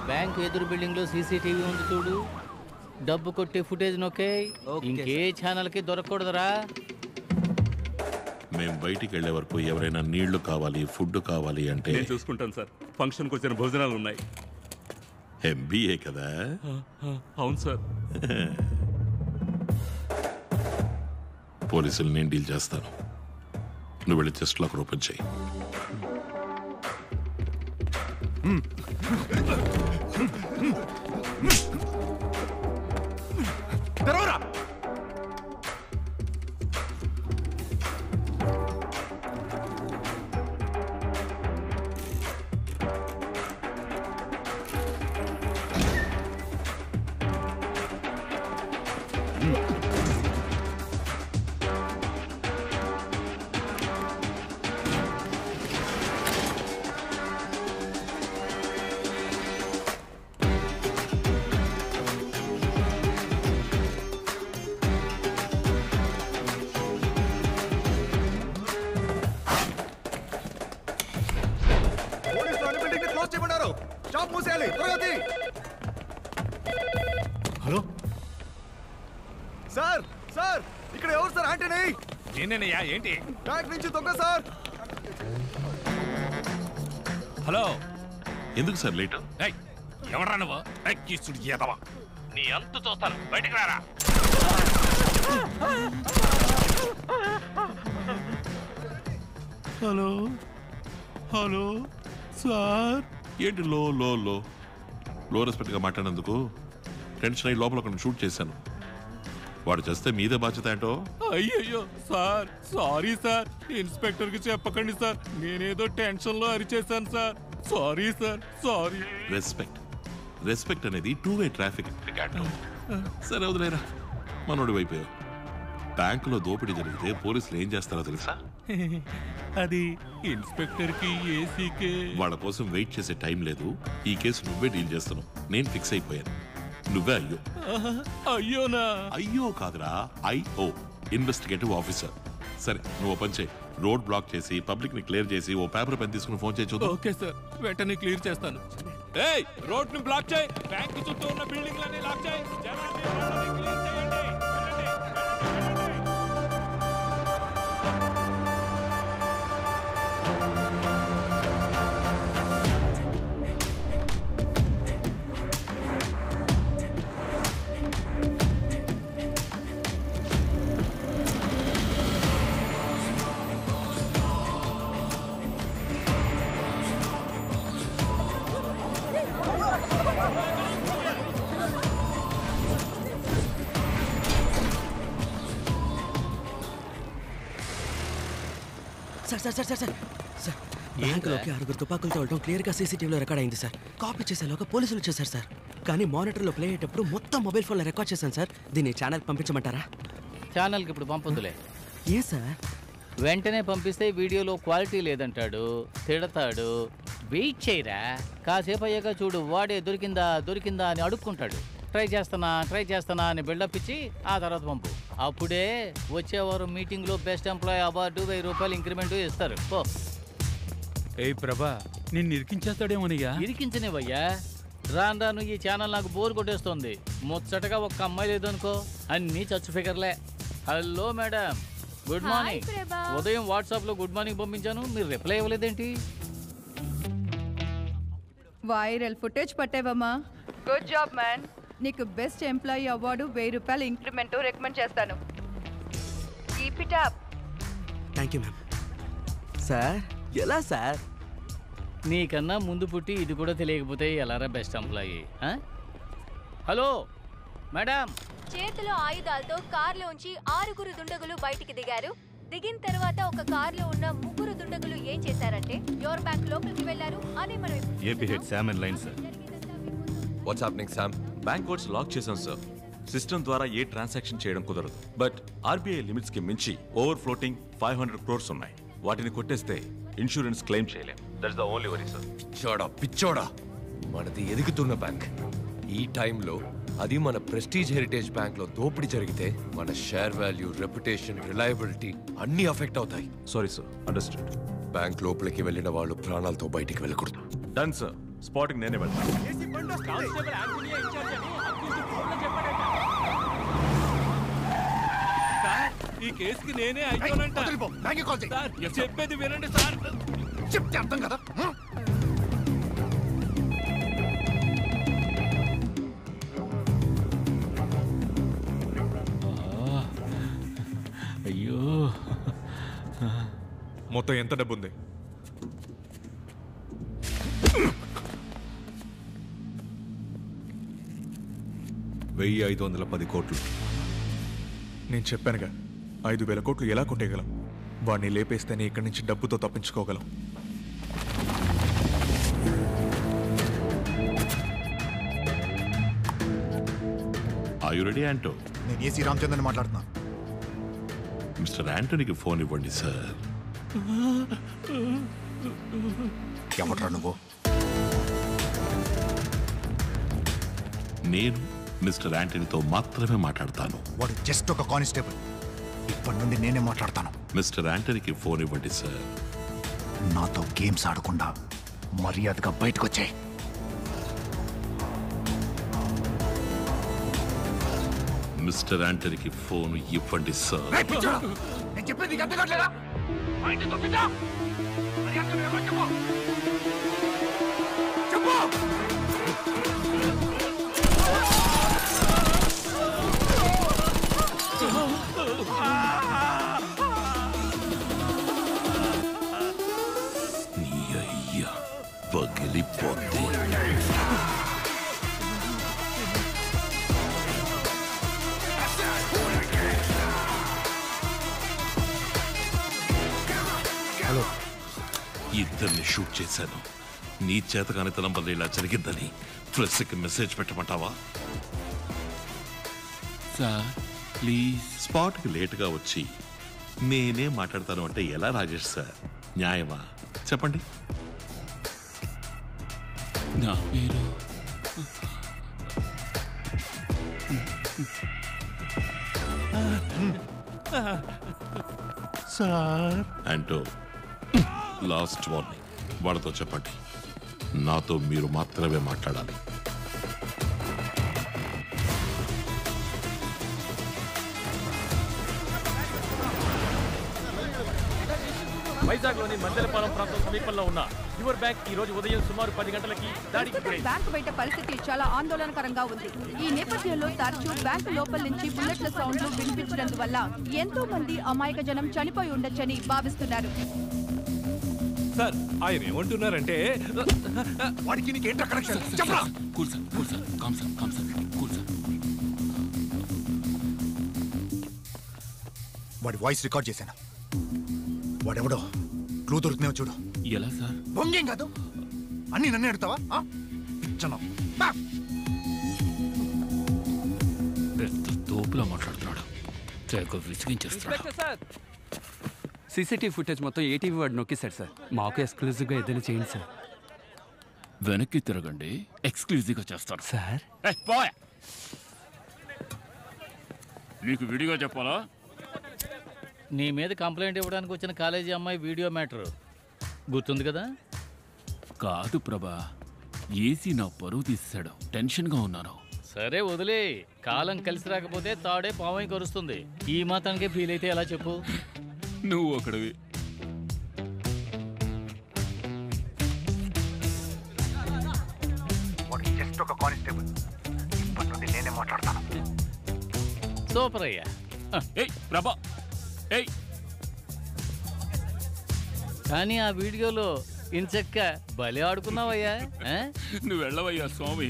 Bank ఎదురు building లో CCTV ఉంది చూడు. డబ్బు కొట్టే ఫుటేజ్ నొక్కే. ఇంకే ఛానల్ కి దొరకకూడదురా. మేము బయటికి వెళ్లే వరకు ఎవరైనా నీళ్లు కావాలి, ఫుడ్ కావాలి అంటే నేను చూసుకుంటాను సార్. ఫంక్షన్కి వచ్చిన భోజనాలు ఉన్నాయి. ఎంబీఏ కదా? అవును సార్. పోలీసులు నేను డీల్ చేస్తాను. నువ్వు వెళ్ళి చెస్ట్ లాక్ ఓపెన్ చేయి. హలో సార్, సార్ ఇక్కడ ఎవరు సార్? ఆంటనీ. నేనేనయ్యా. ఏంటి? బ్యాంక్ నుంచి దొంగ సార్. హలో. ఎందుకు సార్ లేట్? ఎవరా నువ్వు? నీ అంత చూస్తాను. బయటకు రారా. Hello hello sir. ఏంటి లో లో లో లో రెస్పెక్ట్గా మాట్లాడినందుకు టెన్షన్ అయ్యి లోపల ఒకరిని షూట్ చేశాను. వాడు చేస్తే మీదే బాధ్యత ఏంటో. అయ్యయ్యో సార్, సారీ సార్. ఇన్స్పెక్టర్ కి చెప్పకండి సార్. నేనేదో టెన్షన్ లో అరిచేశాను sir. Sorry sir, sorry. Respect respect అనేది టూ వే ట్రాఫిక్. సరే వదిలేరా, మనోడి వైపు. బ్యాంకులో దోపిడీ జరిగితే పోలీసులు ఏం చేస్తారో తెలుసా? అది ఇన్స్పెక్టర్ కి ఏసీకే. వాళ్ళ కోసం వెయిట్ చేసే టైం లేదు. ఈ కేసు నువ్వే డీల్ చేస్తున్నావు. నేను ఫిక్స్ అయిపోయాను. నువ్వే అయ్యో. అయ్యోనా? అయ్యో కాదురా, ఐఓ, ఇన్వెస్టిగేటివ్ ఆఫీసర్. సరే నువ్వు ఓపెన్ చేయి. రోడ్ బ్లాక్ చేసి పబ్లిక్ ని క్లియర్ చేసి ఓ పేపర్ పెన్ తీసుకుని ఫోన్ చేయి చూద్దాం. ఓకే సార్, వెంటనే క్లియర్ చేస్తాను. ఏయ్, రోడ్ ని బ్లాక్ చేయి. బ్యాంక్ చుట్టూ ఉన్న బిల్డింగ్ లన్నీ లాక్ చేయి. జనాన్ని క్లియర్ చేయండి. Sir sir sir sir sir sir బ్యాంకులోకి 6 తుపాకులతో వెళ్ళడం క్లియర్గా సీసీటీవీలో రికార్డ్ అయింది సార్. కాపీ చేసేలోగా పోలీసులు వచ్చేసారు సార్. కానీ మానిటర్లో ప్లే అయ్యేటప్పుడు మొత్తం మొబైల్ ఫోన్లో రికార్డ్ చేశాను సార్. దీన్ని ఛానల్కి పంపించమంటారా? ఛానల్కి ఇప్పుడు పంపొద్దులే. ఏ సార్? వెంటనే పంపిస్తే వీడియోలో క్వాలిటీ లేదంటాడు, తిడతాడు. వెయిట్ చేయరా, కాసేపు అయ్యాక చూడు వాడే దొరికిందా దొరికిందా అని అడుక్కుంటాడు. ట్రై చేస్తానా అని బిల్డప్ ఇచ్చి ఆ తర్వాత పంపు. అప్పుడే వచ్చేవారు మీటింగ్లో బెస్ట్ ఎంప్లాయీ అవార్డు 1000 రూపాయలు ఇంక్రిమెంట్ ఇస్తారు. పో. ఏ ప్రభా, నిన్ను ఇరికించేస్తాడేమోనయ్యా. ఇరికించనివయ్యా. రాను ఈ ఛానల్ నాకు బోర్ కొట్టేస్తుంది. ముచ్చటగా ఒక్క అమ్మాయి లేదనుకో, అన్నీ చచ్చు ఫిగర్లే. Hello madam, good morning. ఉదయం వాట్సాప్ లో గుడ్ మార్నింగ్ పంపించాను, మీరు రిప్లై ఇవ్వలేదేంటి? వైరల్ ఫుటేజ్ పట్టేవమ్మా. Good job man. నీకు బెస్ట్ ఎంప్లాయీ అవార్డు 1000 రూపాయలు ఇంక్రిమెంట్ రికమెండ్ చేస్తాను. Keep it up. Thank you ma'am. Sir ఎలా సార్? నీకన్నా ముందు పుట్టి ఇది కూడా తెలియకపోతే ఎలారా బెస్ట్ ఎంప్లాయీ? Hello madam. చేతిలో ఆయుధాలతో కార్లోంచి 6 దుండగులు బయటికి దిగారు. దిగిన తర్వాత ఒక కార్లో ఉన్న 3 దుండగులు ఏం చేశారంటే యోర్ బ్యాంక్ లోపలికి వెళ్లారు. అదే మనం AP head Sam and line sir. What's happening Sam? Bank codes lock చేశాం సార్. సిస్టమ్ ద్వారా ఏ ట్రాన్సాక్షన్ చేయడం కుదరదు. బట్ ఆర్బీఐ లిమిట్స్ కి మించి ఓవర్ ఫ్లోటింగ్ 500 crores ఉన్నాయి. వాటిని కొట్టేస్తే ఇన్సూరెన్స్ క్లెయిమ్ చేయలేం. That's the only worry sir. చోడా పిచ్చోడా, మనది ఎదుగుతున్న బ్యాంక్. ఈ టైంలో అది మన ప్రెస్టీజ్ హెరిటేజ్ బ్యాంక్ లో దోపిడీ జరిగితే మన షేర్ వాల్యూ, రెప్యుటేషన్, రిలయబిలిటీ అన్ని అఫెక్ట్ అవుతాయి. Sorry sir, understand. బ్యాంక్ లోపలికి వెళ్ళిన వాళ్ళు ప్రాణాలతో బయటికి వెళ్ళకూడదు. Done sir. స్పాట్కి నేనే వెళ్తాను. ఈ కేసుకి నేనే అయిపోనంట. సార్, చెప్పేది వినండి సార్. చెప్తే అర్థం కదా. అయ్యో, మొత్తం ఎంత డబ్బు ఉంది? 1510 కోట్లు. నేను చెప్పానుగా 5,000 కోట్లు ఎలా కొట్టేయగలం? వాడిని లేపేస్తేనే ఇక్కడి నుంచి డబ్బుతో తప్పించుకోగలం. Are you ready Anto? నేను ఏసీ రామచంద్రని మాట్లాడుతున్నా. మిస్టర్ యాంటోనీకి ఫోన్ ఇవ్వండి సార్. ఎవట్రా నువ్వు? నేను మిస్టర్ యాంటనీతో మాత్రమే మాట్లాడతాను. వాడు జస్ట్ ఒక కానిస్టేబుల్. ఇప్పటి నుండి నేనే మాట్లాడతాను. మిస్టర్ యాంటనీకి ఫోన్ ఇవ్వండి సార్. నాతో గేమ్స్ ఆడకుండా మర్యాదగా బయటకు వచ్చాయి. మిస్టర్ యాంటనీకి ఫోన్ ఇవ్వండి సార్. నేను చెప్పేది అర్థం కావట్లేదా? నీ అయ్యా పగిలిపోతే ఇద్దరిని షూట్ చేశాను. నీ చేతకానితనం వల్ల ఇలా జరిగిందని ప్రెస్కి మెసేజ్ పెట్టమంటావా? Sir please. స్పాట్కి లేటుగా వచ్చి నేనే మాట్లాడతాను అంటే ఎలా రాజేష్ సార్? న్యాయమా చెప్పండి? నా పేరు సార్ అంటూ లాస్ట్ వార్నింగ్. వాళ్ళతో చెప్పండి, నాతో మీరు మాత్రమే మాట్లాడాలి. వైజాగ్లోని మందలపాలెం ప్రాంతం సమీపంలో ఉన్న యువర్ బ్యాంక్ ఈ రోజు ఉదయం సుమారు 10 గంటలకి దాడికి గురైంది. బ్యాంకు బయట పరిస్థితి చాలా ఆందోళనకరంగా ఉంది. ఈ నేపథ్యంలో తరచూ బ్యాంకు లోపల నుంచి బుల్లెట్ల సౌండ్లు వినిపించడందువల్ల ఎంతో మంది అమాయక జనం చనిపోయి ఉండొచ్చని భావిస్తున్నారు. సార్, ఆయన ఏమంటున్నారంటే వాడికి నీకేంట్రా కనెక్షన్? చెప్పరా? వాడి వాయిస్ రికార్డ్ చేశాను. వాడెవడో క్లూ దొరుకుతున్నావు చూడు. ఎలా సార్? బొంగేం కాదు, అన్ని నన్నే అడుగుతావా? పిచ్చను పెద్ద తోపులా మాట్లాడుతున్నాడు. తెగ విసిగించేస్తున్నాడు. సీసీటీవీ ఫుటేజ్ మొత్తం ఏటీవీ వాడు నొక్కేశాడు సార్. మాకు ఎక్స్క్లూజివ్గా ఏదైనా చేయండి సార్. వెనక్కి తిరగండి, ఎక్స్క్లూజివ్గా చేస్తారు సార్. నీకు విడిగా చెప్పాలా? నీ మీద కంప్లైంట్ ఇవ్వడానికి వచ్చిన కాలేజీ అమ్మాయి వీడియో మ్యాటర్ గుర్తుంది కదా? కాదు ప్రభా, ఏసీ నా పరువు తీసాడు. టెన్షన్గా ఉన్నాను. సరే వదిలే, కాలం కలిసి రాకపోతే తాడే పావై కరుస్తుంది. ఈ మాత్రానికే ఫీల్ అయితే ఎలా చెప్పు? నువ్వు ఒకడివి. జస్ట్ ఒక కానిస్టేబుల్. ఇప్పటి నుండి నేనే మాట్లాడతాను. సూపర్ అయ్యా. ఏయ్ ప్రభా, ఏయ్. కానీ ఆ వీడియోలో ఇంచక్క భలే ఆడుకున్నావయ్యా. నువ్వు వెళ్ళవయ్యా స్వామి.